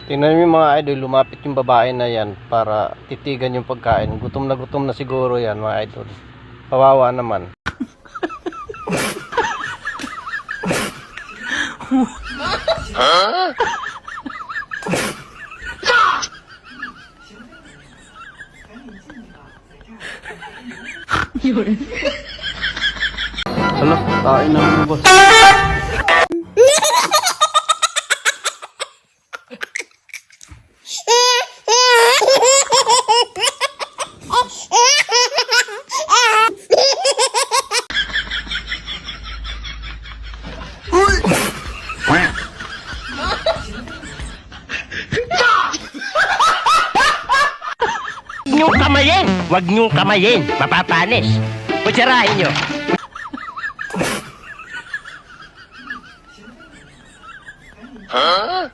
Tingnan niyo yung mga idol, lumapit yung babae na yan para titigan yung pagkain. Gutom na siguro yan mga idol. Kawawa naman. Hala, kain na ng boss. Huwag niyong kamayin, mapapanis. Kutsarahin niyo. Huh?